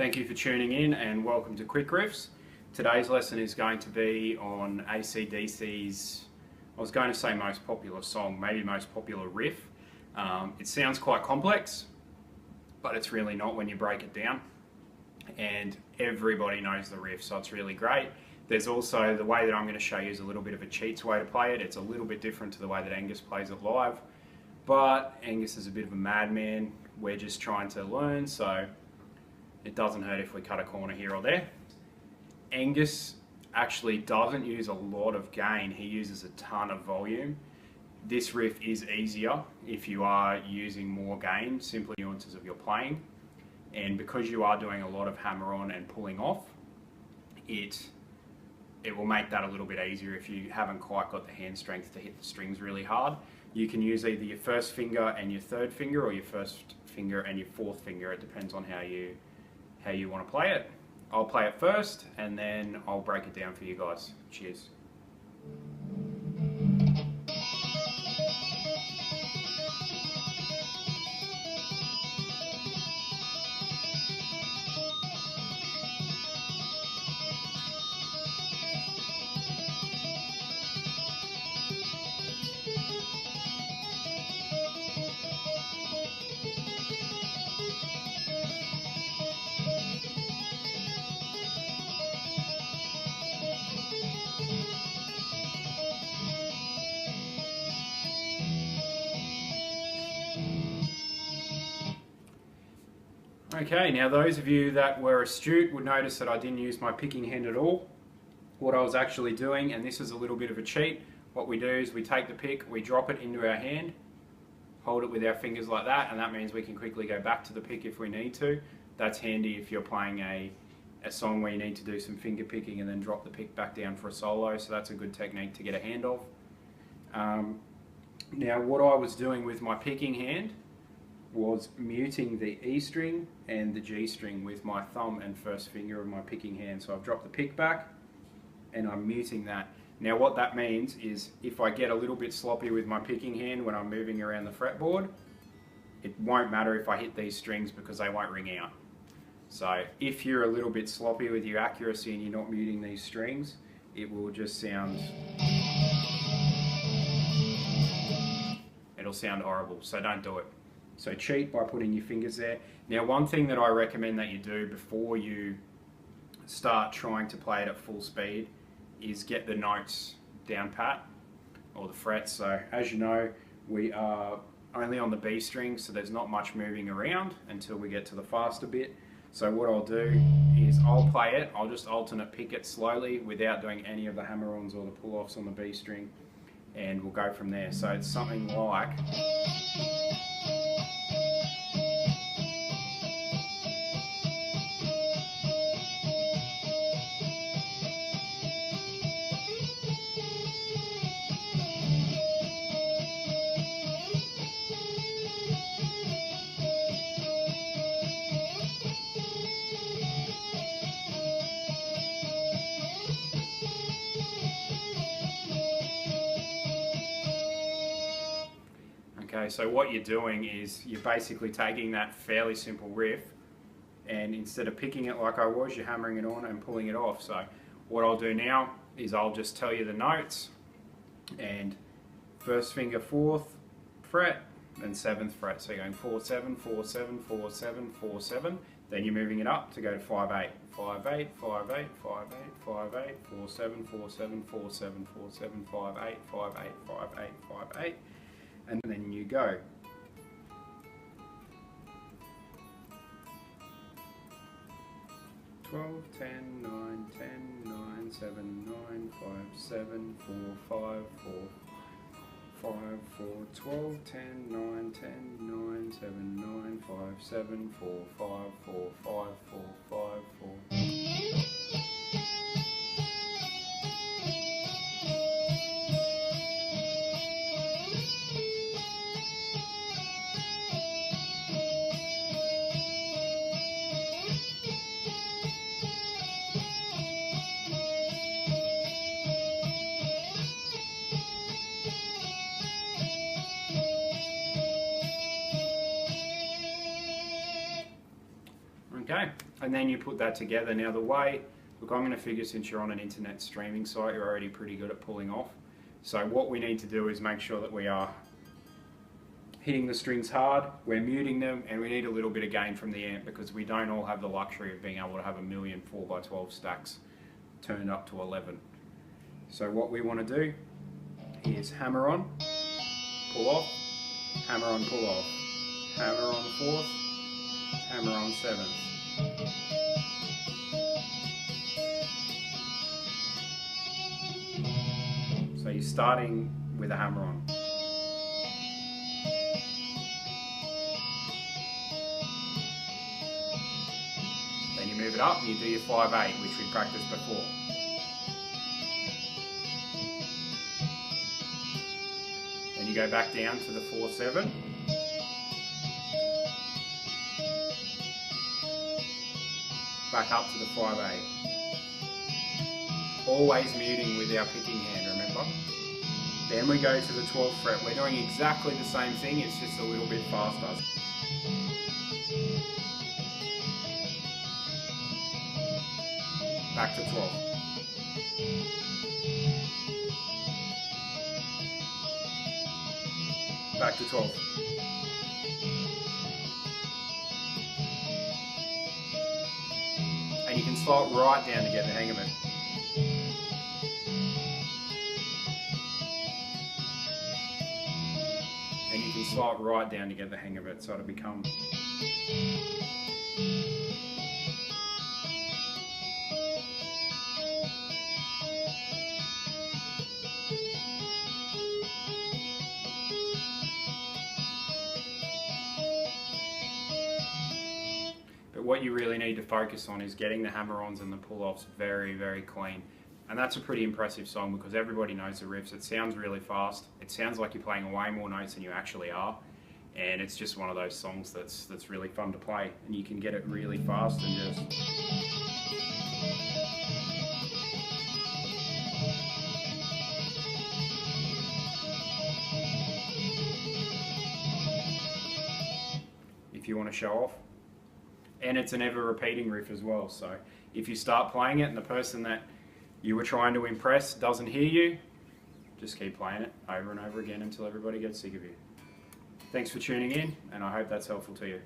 Thank you for tuning in and welcome to Quick Riffs. Today's lesson is going to be on ACDC's, I was going to say most popular song, maybe most popular riff. It sounds quite complex, but it's really not when you break it down. And everybody knows the riff, so it's really great. There's also the way that I'm going to show you is a little bit of a cheats way to play it. It's a little bit different to the way that Angus plays it live, but Angus is a bit of a madman. We're just trying to learn, so it doesn't hurt if we cut a corner here or there. Angus actually doesn't use a lot of gain, he uses a ton of volume. This riff is easier if you are using more gain, simply nuances of your playing. And because you are doing a lot of hammer on and pulling off, it will make that a little bit easier if you haven't quite got the hand strength to hit the strings really hard. You can use either your first finger and your third finger, or your first finger and your fourth finger. It depends on how you want to play it. I'll play it first and then I'll break it down for you guys. Cheers. Okay, now those of you that were astute would notice that I didn't use my picking hand at all. What I was actually doing, and this is a little bit of a cheat, what we do is we take the pick, we drop it into our hand, hold it with our fingers like that, and that means we can quickly go back to the pick if we need to. That's handy if you're playing a song where you need to do some finger picking and then drop the pick back down for a solo, so that's a good technique to get a hand of. Now what I was doing with my picking hand was muting the E string and the G string with my thumb and first finger of my picking hand. So I've dropped the pick back and I'm muting that. Now what that means is if I get a little bit sloppy with my picking hand when I'm moving around the fretboard, it won't matter if I hit these strings because they won't ring out. So if you're a little bit sloppy with your accuracy and you're not muting these strings, it will just sound, it'll sound horrible, so don't do it. So cheat by putting your fingers there. Now one thing that I recommend that you do before you start trying to play it at full speed is get the notes down pat, or the frets. So as you know, we are only on the B string, so there's not much moving around until we get to the faster bit. So what I'll do is I'll play it, I'll just alternate pick it slowly without doing any of the hammer-ons or the pull-offs on the B string, and we'll go from there. So it's something like... Okay, so what you're doing is you're basically taking that fairly simple riff, and instead of picking it like I was, you're hammering it on and pulling it off. So what I'll do now is I'll just tell you the notes, and first finger 4th fret, then 7th fret. So you're going 4 7 4 7 4 7 4 7. Then you're moving it up to go to 5 8 5 8 5 8 5 8 5 8 4 7 4 7 4 7 4 7 5 8 5 8 5 8 5 8. And then you go. Twelve, 10, 9, 10, 9, 7, 9, 5, 7, 4, 5, 4, 5, 4, 12, 10, 9, 10, 9, 7, 9, 5, 7, 4, 5, 4, 5, 4, 5, 4. Okay, and then you put that together. Now the way, look, I'm going to figure since you're on an internet streaming site, you're already pretty good at pulling off. So what we need to do is make sure that we are hitting the strings hard, we're muting them, and we need a little bit of gain from the amp because we don't all have the luxury of being able to have a million 4x12 stacks turned up to 11. So what we want to do is hammer on, pull off, hammer on, pull off, hammer on 4th, hammer on 7th. So you're starting with a hammer on. Then you move it up and you do your 5/8, which we practiced before. Then you go back down to the 4/7. Back up to the 5/8. Always muting with our picking hand, remember? Then we go to the 12th fret. We're doing exactly the same thing, it's just a little bit faster. Back to 12. Back to 12. And you can slow it right down to get the hang of it. And you can slow it right down to get the hang of it, so it'll become... But what you really need to focus on is getting the hammer-ons and the pull-offs very, very clean. And that's a pretty impressive song because everybody knows the riffs. It sounds really fast. It sounds like you're playing way more notes than you actually are. And it's just one of those songs that's really fun to play. And you can get it really fast and just... if you want to show off. And it's an ever repeating riff as well, so if you start playing it and the person that you were trying to impress doesn't hear you, just keep playing it over and over again until everybody gets sick of you. Thanks for tuning in, and I hope that's helpful to you.